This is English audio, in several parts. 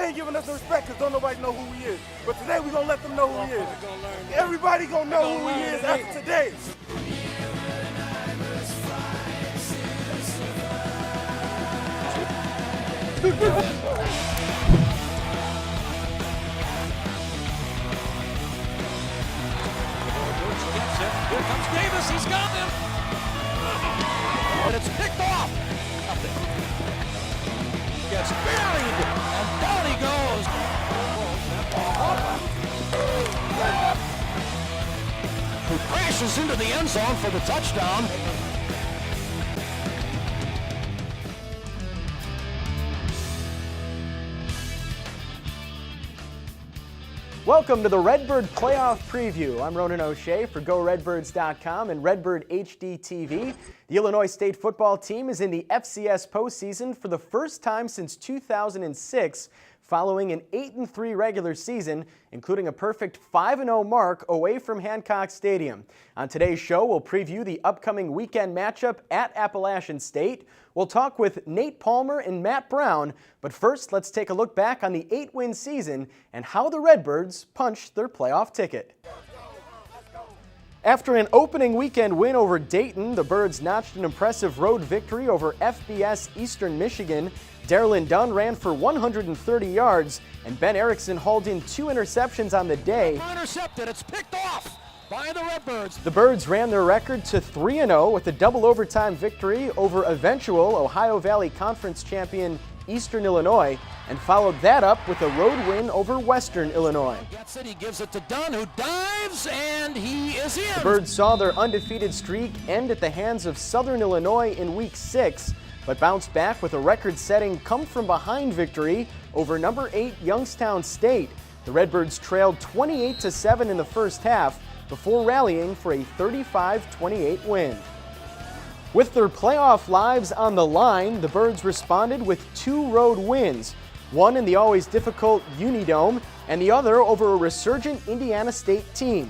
ain't giving us the respect because don't nobody know who he is. But today we're going to let them know who he is. Everybody going to know who he is after today. Here comes Davis, he's got him! And it's picked off! Gets buried, and down he goes! Who crashes into the end zone for the touchdown. Welcome to the Redbird Playoff Preview. I'm Ronan O'Shea for GoRedbirds.com and Redbird HD TV. The Illinois State football team is in the FCS postseason for the first time since 2006, following an 8-3 regular season, including a perfect 5-0 mark away from Hancock Stadium. On today's show, we'll preview the upcoming weekend matchup at Appalachian State. We'll talk with Nate Palmer and Matt Brown, but first let's take a look back on the 8-win season and how the Redbirds punched their playoff ticket. After an opening weekend win over Dayton, the Birds notched an impressive road victory over FBS Eastern Michigan. Darylyn Dunn ran for 130 yards, and Ben Erickson hauled in 2 interceptions on the day. Intercepted, it's picked off by the Redbirds. The Birds ran their record to 3-0 with a double overtime victory over eventual Ohio Valley Conference champion Eastern Illinois, and followed that up with a road win over Western Illinois. Gets it, he gives it to Dunn, who dives, and he is in. The Birds saw their undefeated streak end at the hands of Southern Illinois in Week 6, but bounced back with a record-setting come-from-behind victory over number 8 Youngstown State. The Redbirds trailed 28-7 in the first half before rallying for a 35-28 win. With their playoff lives on the line, the Birds responded with 2 road wins, one in the always difficult Unidome and the other over a resurgent Indiana State team.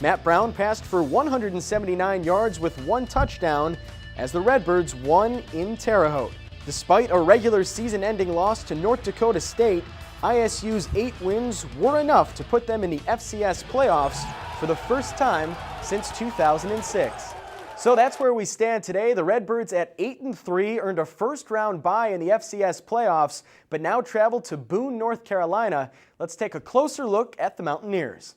Matt Brown passed for 179 yards with 1 touchdown as the Redbirds won in Terre Haute. Despite a regular season-ending loss to North Dakota State, ISU's 8 wins were enough to put them in the FCS playoffs for the first time since 2006. So that's where we stand today. The Redbirds at 8-3 earned a first-round bye in the FCS playoffs, but now travel to Boone, North Carolina. Let's take a closer look at the Mountaineers.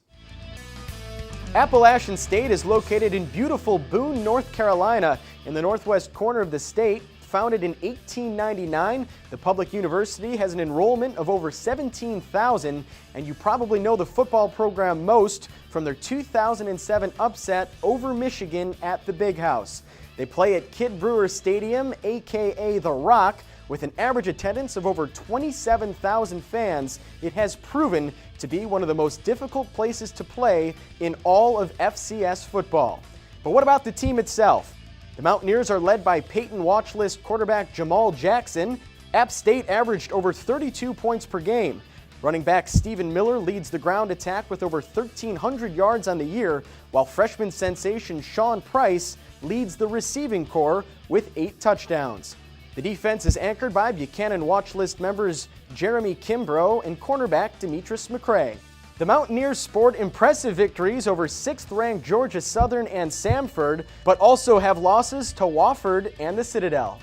Appalachian State is located in beautiful Boone, North Carolina, in the northwest corner of the state. Founded in 1899, the public university has an enrollment of over 17,000, and you probably know the football program most from their 2007 upset over Michigan at the Big House. They play at Kid Brewer Stadium, aka The Rock, with an average attendance of over 27,000 fans. It has proven to be one of the most difficult places to play in all of FCS football. But what about the team itself? The Mountaineers are led by Peyton watchlist quarterback Jamal Jackson. App State averaged over 32 points per game. Running back Stephen Miller leads the ground attack with over 1,300 yards on the year, while freshman sensation Sean Price leads the receiving corps with 8 touchdowns. The defense is anchored by Buchanan watchlist members Jeremy Kimbrough and cornerback Demetris McCray. The Mountaineers sport impressive victories over 6th-ranked Georgia Southern and Samford, but also have losses to Wofford and the Citadel.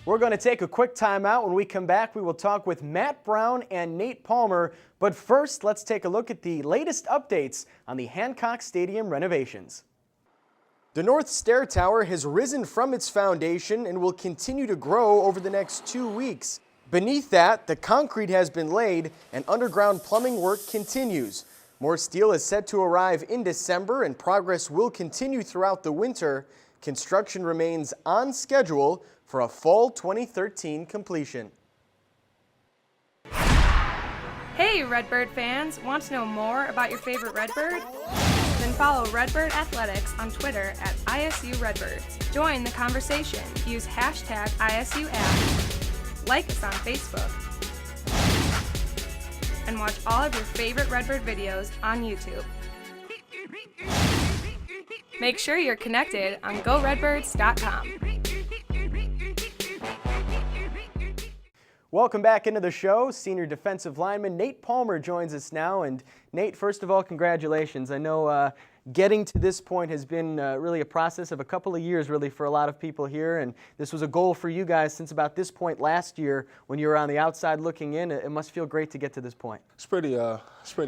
We're going to take a quick timeout. When we come back, we will talk with Matt Brown and Nate Palmer. But first, let's take a look at the latest updates on the Hancock Stadium renovations. The North Stair Tower has risen from its foundation and will continue to grow over the next 2 weeks. Beneath that, the concrete has been laid and underground plumbing work continues. More steel is set to arrive in December and progress will continue throughout the winter. Construction remains on schedule for a fall 2013 completion. Hey Redbird fans, want to know more about your favorite Redbird? Then follow Redbird Athletics on Twitter at ISU Redbirds. Join the conversation. Use hashtag ISUApp. Like us on Facebook, and watch all of your favorite Redbird videos on YouTube. Make sure you're connected on GoRedbirds.com. Welcome back into the show. Senior defensive lineman Nate Palmer joins us now. And Nate, first of all, congratulations. I know getting to this point has been really a process of a couple of years really for a lot of people here. And this was a goal for you guys since about this point last year when you were on the outside looking in. It must feel great to get to this point. It's pretty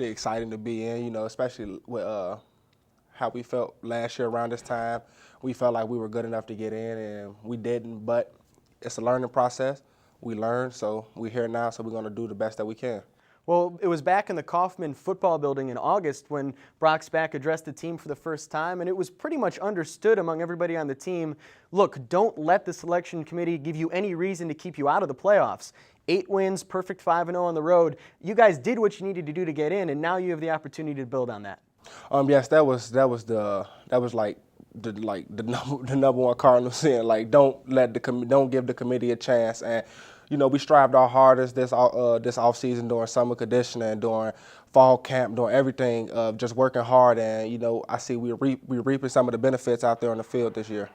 exciting to be in, you know, especially with how we felt last year around this time. We felt like we were good enough to get in, and we didn't. But it's a learning process. We learned, so we're here now, so we're going to do the best that we can. Well, it was back in the Kaufman football building in August when Brock Spack addressed the team for the first time, and it was pretty much understood among everybody on the team, look, don't let the selection committee give you any reason to keep you out of the playoffs. 8 wins, perfect 5-0 on the road. You guys did what you needed to do to get in, and now you have the opportunity to build on that. Yes, that was like the number one cardinal sin. Like, don't give the committee a chance. And you know, we strived our hardest this off season during summer conditioning, during fall camp, doing everything of just working hard. And you know, I see we're reaping some of the benefits out there on the field this year.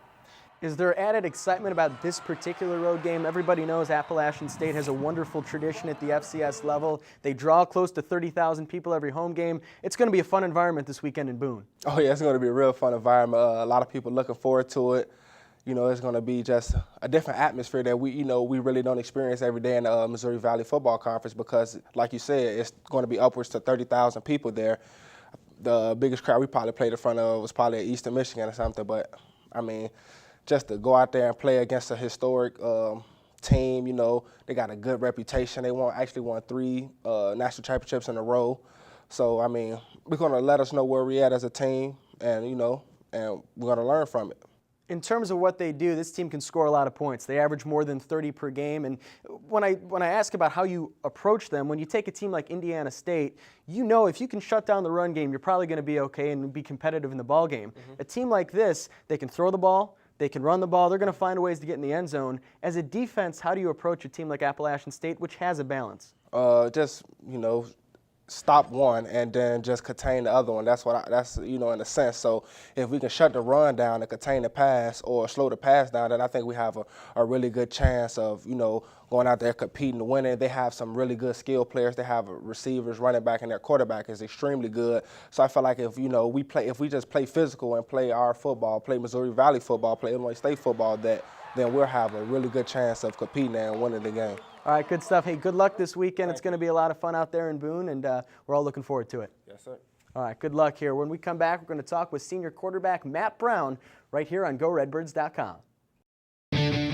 Is there added excitement about this particular road game? Everybody knows Appalachian State has a wonderful tradition at the FCS level. They draw close to 30,000 people every home game. It's going to be a fun environment this weekend in Boone. Oh yeah, it's going to be a real fun environment. A lot of people looking forward to it. You know, it's going to be just a different atmosphere that we really don't experience every day in the Missouri Valley Football Conference because, like you said, it's going to be upwards to 30,000 people there. The biggest crowd we probably played in front of was probably at Eastern Michigan or something. But, I mean, just to go out there and play against a historic team, you know, they got a good reputation. They actually won 3 national championships in a row. So, I mean, we're going to let us know where we're at as a team and, you know, and we're going to learn from it. In terms of what they do, this team can score a lot of points. They average more than 30 per game. And when I ask about how you approach them, when you take a team like Indiana State, you know if you can shut down the run game, you're probably going to be okay and be competitive in the ball game. A team like this, they can throw the ball, they can run the ball, they're going to find ways to get in the end zone. As a defense, how do you approach a team like Appalachian State, which has a balance? Just, you know, stop one and then just contain the other one. That's you know, in a sense. So if we can shut the run down and contain the pass or slow the pass down, then I think we have a really good chance of, you know, going out there competing, winning. They have some really good skill players. They have receivers, running back, and their quarterback is extremely good. So I feel like if, you know, if we just play physical and play our football, play Missouri Valley football, play Illinois State football, then we'll have a really good chance of competing and winning the game. All right, good stuff. Hey, good luck this weekend. It's going to be a lot of fun out there in Boone, and we're all looking forward to it. Yes, sir. All right, good luck here. When we come back, we're going to talk with senior quarterback Matt Brown right here on GoRedbirds.com.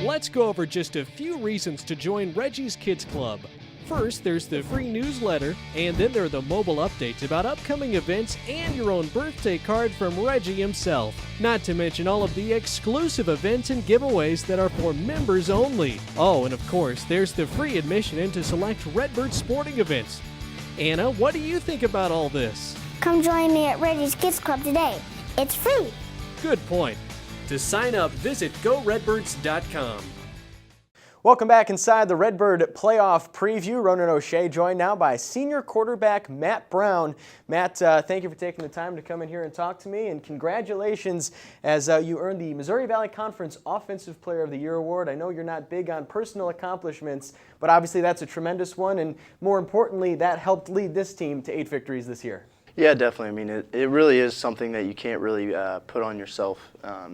Let's go over just a few reasons to join Reggie's Kids Club. First, there's the free newsletter, and then there are the mobile updates about upcoming events and your own birthday card from Reggie himself. Not to mention all of the exclusive events and giveaways that are for members only. Oh, and of course, there's the free admission into select Redbird sporting events. Anna, what do you think about all this? Come join me at Reggie's Kids Club today. It's free. Good point. To sign up, visit GoRedbirds.com. Welcome back inside the Redbird playoff preview. Ronan O'Shea joined now by senior quarterback Matt Brown. Matt, thank you for taking the time to come in here and talk to me, and congratulations as you earned the Missouri Valley Conference Offensive Player of the Year award. I know you're not big on personal accomplishments, but obviously that's a tremendous one, and more importantly, that helped lead this team to 8 victories this year. Yeah, definitely. I mean, it really is something that you can't really put on yourself.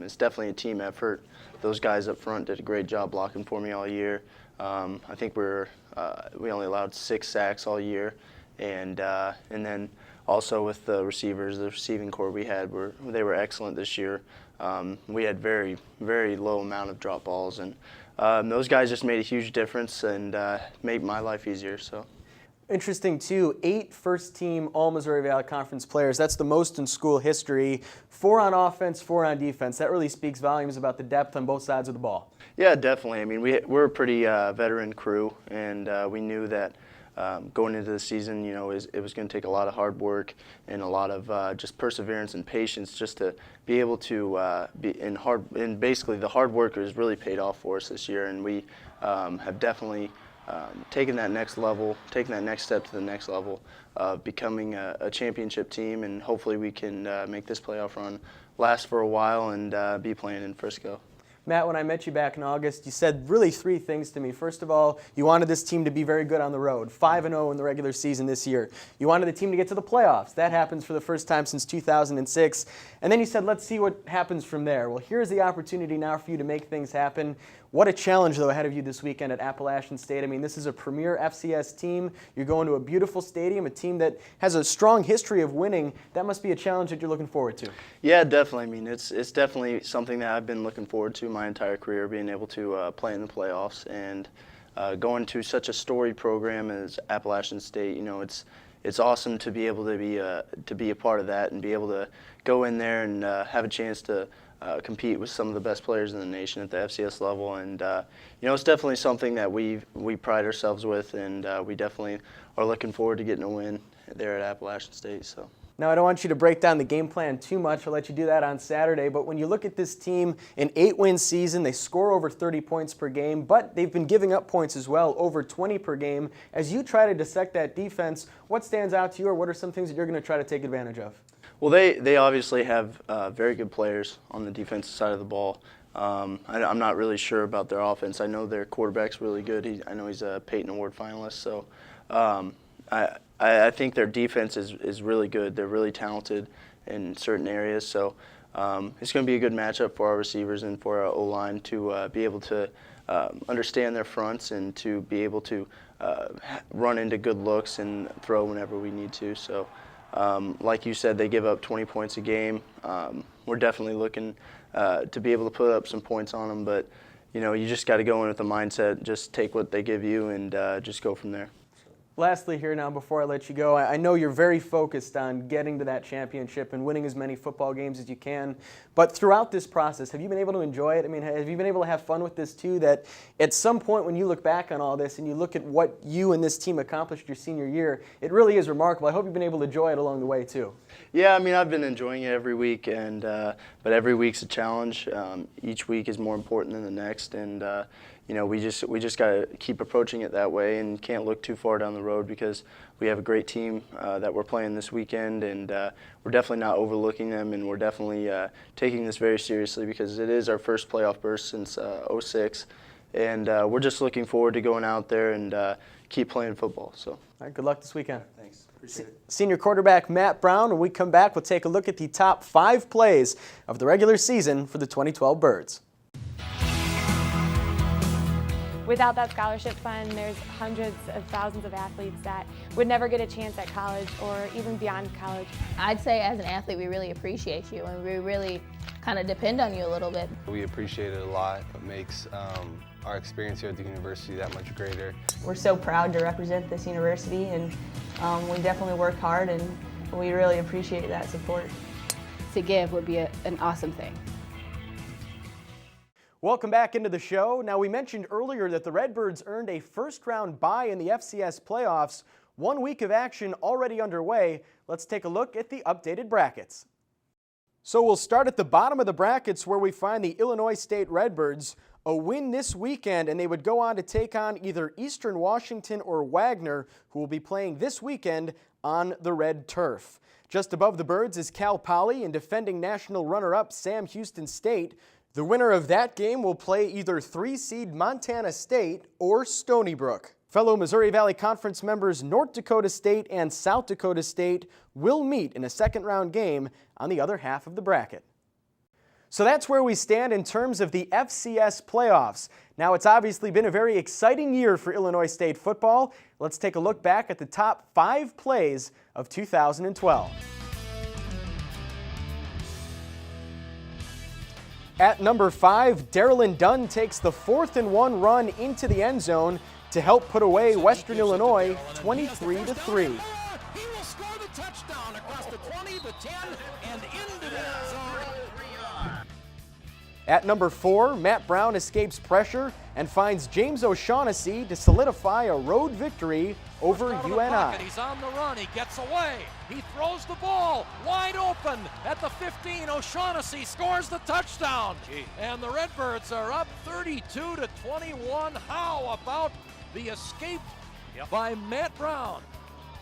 It's definitely a team effort. Those guys up front did a great job blocking for me all year. I think we only allowed 6 sacks all year, and then also with the receivers, the receiving core we had they were excellent this year. We had very, very low amount of drop balls, and those guys just made a huge difference and made my life easier. So. Interesting, too, 8 first-team All-Missouri Valley Conference players. That's the most in school history. 4 on offense, 4 on defense. That really speaks volumes about the depth on both sides of the ball. Yeah, definitely. I mean, we're a pretty veteran crew, and we knew that going into the season, you know, it was going to take a lot of hard work and a lot of just perseverance and patience just to be able to and basically the hard work has really paid off for us this year, and we have definitely taking that next level, taking that next step to the next level of becoming a championship team, and hopefully we can make this playoff run last for a while and be playing in Frisco. Matt, when I met you back in August, you said really three things to me. First of all, you wanted this team to be very good on the road, 5-0 in the regular season this year. You wanted the team to get to the playoffs. That happens for the first time since 2006. And then you said, let's see what happens from there. Well, here's the opportunity now for you to make things happen. What a challenge, though, ahead of you this weekend at Appalachian State. I mean, this is a premier FCS team. You're going to a beautiful stadium, a team that has a strong history of winning. That must be a challenge that you're looking forward to. Yeah, definitely. I mean, it's definitely something that I've been looking forward to my entire career, being able to play in the playoffs and going to such a storied program as Appalachian State. You know, it's awesome to be able to be a part of that and be able to go in there and have a chance to compete with some of the best players in the nation at the FCS level, and you know, it's definitely something that we pride ourselves with, and we definitely are looking forward to getting a win there at Appalachian State. So. Now, I don't want you to break down the game plan too much. I'll let you do that on Saturday. But when you look at this team, an 8-win season, they score over 30 points per game, but they've been giving up points as well, over 20 per game. As you try to dissect that defense, what stands out to you, or what are some things that you're going to try to take advantage of? Well, they obviously have very good players on the defensive side of the ball. I'm not really sure about their offense. I know their quarterback's really good. I know he's a Peyton Award finalist. So I think their defense is really good. They're really talented in certain areas. So it's going to be a good matchup for our receivers and for our O-line to be able to understand their fronts and to be able to run into good looks and throw whenever we need to. So. Like you said, they give up 20 points a game. We're definitely looking to be able to put up some points on them, but you know, you just got to go in with the mindset, just take what they give you and just go from there. Lastly here now, before I let you go, I know you're very focused on getting to that championship and winning as many football games as you can, but throughout this process, have you been able to enjoy it? I mean, have you been able to have fun with this too, that at some point when you look back on all this and you look at what you and this team accomplished your senior year, it really is remarkable. I hope you've been able to enjoy it along the way too. Yeah, I mean, I've been enjoying it every week, and but every week's a challenge. Each week is more important than the next, and you know, we just got to keep approaching it that way and can't look too far down the road because we have a great team that we're playing this weekend, and we're definitely not overlooking them, and we're definitely taking this very seriously because it is our first playoff berth since '06, and we're just looking forward to going out there and keep playing football. So. All right, good luck this weekend. Thanks. Appreciate it. Senior quarterback Matt Brown. When we come back, we'll take a look at the top 5 plays of the regular season for the 2012 Birds. Without that scholarship fund, there's hundreds of thousands of athletes that would never get a chance at college or even beyond college. I'd say as an athlete, we really appreciate you and we really kind of depend on you a little bit. We appreciate it a lot. It makes our experience here at the university that much greater. We're so proud to represent this university, and we definitely work hard, and we really appreciate that support. To give would be an awesome thing. Welcome back into the show. Now, we mentioned earlier that the Redbirds earned a first-round bye in the FCS playoffs. 1 week of action already underway. Let's take a look at the updated brackets. So we'll start at the bottom of the brackets where we find the Illinois State Redbirds. A win this weekend and they would go on to take on either Eastern Washington or Wagner, who will be playing this weekend on the red turf. Just above the Birds is Cal Poly and defending national runner-up Sam Houston State. The winner of that game will play either 3-seed Montana State or Stony Brook. Fellow Missouri Valley Conference members North Dakota State and South Dakota State will meet in a second-round game on the other half of the bracket. So that's where we stand in terms of the FCS playoffs. Now, it's obviously been a very exciting year for Illinois State football. Let's take a look back at the top 5 plays of 2012. At number 5, Darylyn Dunn takes the 4th-and-1 run into the end zone to help put away Western Illinois 23-3. He will score the touchdown across the 20, the 10, and into the end zone. At number 4, Matt Brown escapes pressure and finds James O'Shaughnessy to solidify a road victory over UNI. He's on the run. He gets away. He throws the ball wide open at the 15. O'Shaughnessy scores the touchdown. And the Redbirds are up 32-21. How about the escape by Matt Brown?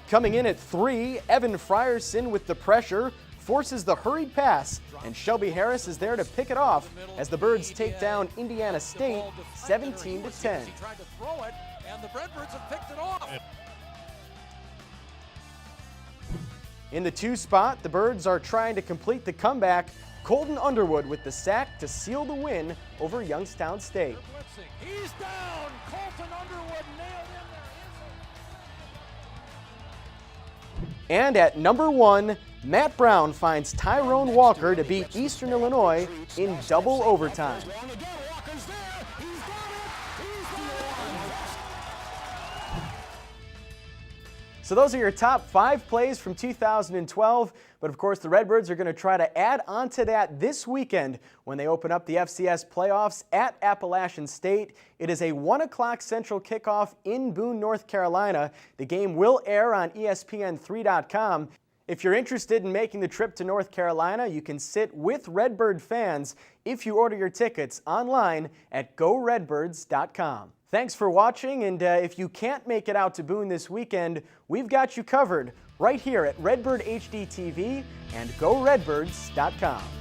Coming in at 3, Evan Frierson with the pressure forces the hurried pass, and Shelby Harris is there to pick it off as the Birds take down Indiana State 17-10. He tried to throw it, and the Redbirds have picked it off. In the 2 spot, the Birds are trying to complete the comeback. Colton Underwood with the sack to seal the win over Youngstown State. He's down. Colton Underwood nailed in there. And at number 1, Matt Brown finds Tyrone Walker to beat Eastern Illinois in double overtime. So those are your top 5 plays from 2012, but of course the Redbirds are going to try to add on to that this weekend when they open up the FCS playoffs at Appalachian State. It is a 1 o'clock Central kickoff in Boone, North Carolina. The game will air on ESPN3.com. If you're interested in making the trip to North Carolina, you can sit with Redbird fans if you order your tickets online at GoRedbirds.com. Thanks for watching, and if you can't make it out to Boone this weekend, we've got you covered right here at Redbird HD TV and GoRedbirds.com.